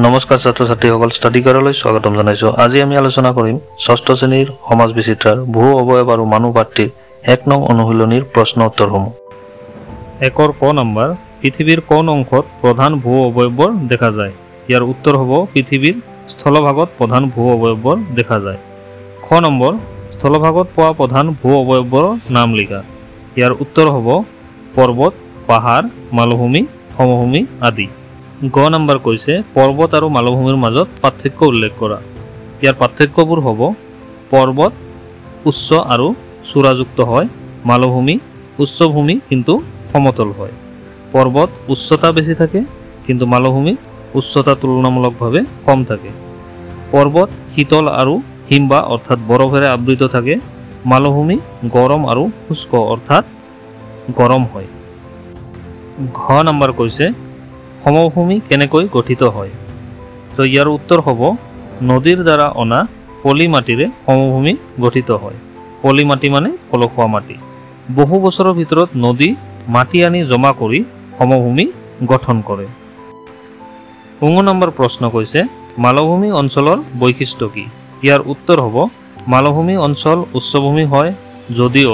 নমস্কাৰ ছাত্ৰ ছাত্ৰীসকল, ষ্টাডি কাৰলৈ স্বাগতম জনাইছো। আজি আমি আলোচনা কৰিম ষষ্ঠ শ্ৰেণীৰ সমাজ বিচিত্ৰাৰ ভূ অবয়ব আৰু মানুহ পাত্ৰীৰ ১ নং অনুশীলনীৰ প্ৰশ্ন উত্তৰসমূহ। ১ৰ ক নম্বৰ, পৃথিৱীৰ কোন অংশত প্ৰধান ভূ অবয়ৱবোৰ দেখা যায়? ইয়াৰ উত্তৰ হ'ব পৃথিৱীৰ স্থলভাগত প্ৰধান ভূ অবয়ৱবোৰ দেখা যায়। খ নম্বৰ, স্থলভাগত পোৱা প্ৰধান ভূ অবয়ৱবোৰৰ নাম লিখা। ইয়াৰ উত্তৰ হ'ব পৰ্বত, পাহাৰ, মালভূমি, সমভূমি আদি। গ নম্বৰ কৈছে পৰ্বত আৰু মালভূমিৰ মাজত পাৰ্থক্য উল্লেখ কৰা। ইয়াৰ পাৰ্থক্যবোৰ হ'ব পৰ্বত উচ্চ আৰু চূড়াযুক্ত হয়, মালভূমি উচ্চভূমি কিন্তু সমতল হয়। পৰ্বত উচ্চতা বেছি থাকে কিন্তু মালভূমিত উচ্চতা তুলনামূলকভাৱে কম থাকে। পৰ্বত শীতল আৰু হিমবাহ অৰ্থাৎ বৰফেৰে আবৃত থাকে, মালভূমি গৰম আৰু শুষ্ক অৰ্থাৎ গৰম হয়। ঘ নম্বৰ কৈছে সমভূমি কেনেকৈ গঠিত হয়? তো ইয়াৰ উত্তৰ হ'ব নদীৰ দ্বাৰা অনা পলি মাটিৰে সমভূমি গঠিত হয়। পলি মাটি মানে পলসুৱা মাটি। বহু বছৰৰ ভিতৰত নদী মাটি আনি জমা কৰি সমভূমি গঠন কৰে। ১ নম্বৰ প্ৰশ্ন কৈছে মালভূমি অঞ্চলৰ বৈশিষ্ট্য কি? ইয়াৰ উত্তৰ হ'ব মালভূমি অঞ্চল উচ্চভূমি হয় যদিও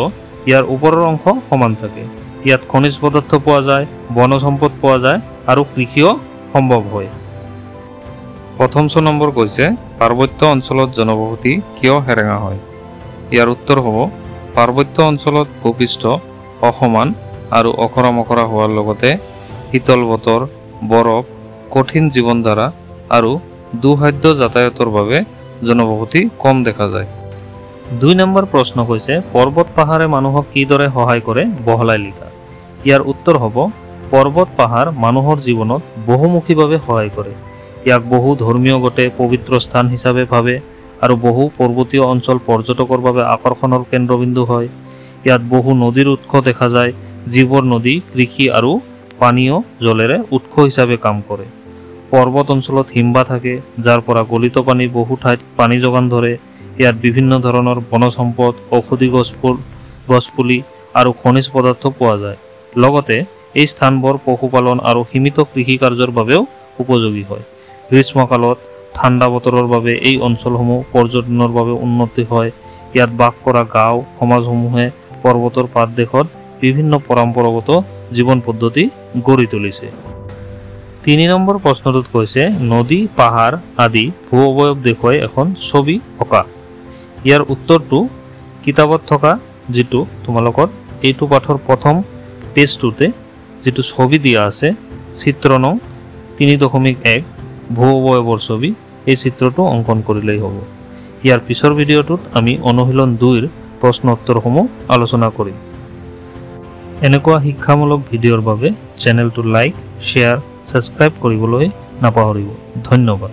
ইয়াৰ ওপৰৰ অংশ সমান থাকে। ইয়াত খনিজ পদাৰ্থ পোৱা যায়, বনজ সম্পদ পোৱা যায় আৰু কৃষিও সম্ভৱ হয়। ১ম নম্বৰ কৈছে পাৰ্বত্য অঞ্চলত জনবসতি কিয় হেৰেঙা হয়? ইয়াৰ উত্তৰ হ'ব পাৰ্বত্য অঞ্চলত ভূপৃষ্ঠ অসমান আৰু অখৰা মখৰা হোৱাৰ লগতে শীতল বতৰ, বৰফ, কঠিন জীৱনধাৰা আৰু দুঃসাধ্য যাতায়াতৰ বাবে জনবসতি কম দেখা যায়। ২ নম্বৰ প্ৰশ্ন কৈছে পৰ্বত পাহাৰে মানুহক কিদৰে সহায় কৰে বহলাই লিখা। ইয়াৰ উত্তৰ হ'ব পৰ্বত পাহাৰ মানুহৰ জীৱনত বহুমুখীভাৱে সহায় কৰে। ইয়াক বহু ধৰ্মীয় গোটে পবিত্ৰ স্থান হিচাপে ভাবে আৰু বহু পৰ্বতীয় অঞ্চল পৰ্যটকৰ বাবে আকৰ্ষণৰ কেন্দ্ৰবিন্দু হয়। ইয়াত বহু নদীৰ উৎস দেখা যায়, যিবোৰ নদী কৃষি আৰু পানীয় জলেৰে উৎস হিচাপে কাম কৰে। পৰ্বত অঞ্চলত হিমবাহ থাকে, যাৰ পৰা গলিত পানী বহু ঠাইত পানী যোগান ধৰে। ইয়াত বিভিন্ন ধৰণৰ বনজ সম্পদ, ঔষধি গছপুলি আৰু খনিজ পদাৰ্থ পোৱা যায়। লগতে এই স্থানবোৰ পশুপালন আৰু সীমিত কৃষি কাৰ্যৰ বাবেও উপযোগী হয়। গ্ৰীষ্মকালত ঠাণ্ডা বতৰৰ বাবে এই অঞ্চলসমূহ পৰ্যটনৰ বাবে উন্নতি হয়। ইয়াত বাস কৰা গাঁও সমাজসমূহে পৰ্বতৰ পাদদেশত বিভিন্ন পৰম্পৰাগত জীৱন পদ্ধতি গঢ়ি তুলিছে। ৩ নম্বৰ প্ৰশ্নটোত কৈছে নদী, পাহাৰ আদি ভূ অবয়ব দেখুৱাই এখন ছবি অঁকা। ইয়াৰ উত্তৰটো কিতাপত থকা যিটো তোমালোকৰ এইটো পাঠৰ প্ৰথম পেজটোতে যিটো ছবি দিয়া আছে, চিত্ৰ নং ৩.১ ভূ অবয়বৰ ছবি, এই চিত্ৰটো অংকন কৰিলেই হ'ব। ইয়াৰ পিছৰ ভিডিঅ'টোত আমি অনুশীলন ২ৰ প্ৰশ্ন উত্তৰসমূহ আলোচনা কৰিম। এনেকুৱা শিক্ষামূলক ভিডিঅ'ৰ বাবে চেনেলটো লাইক, শ্বেয়াৰ, ছাবস্ক্ৰাইব কৰিবলৈ নাপাহৰিব। ধন্যবাদ।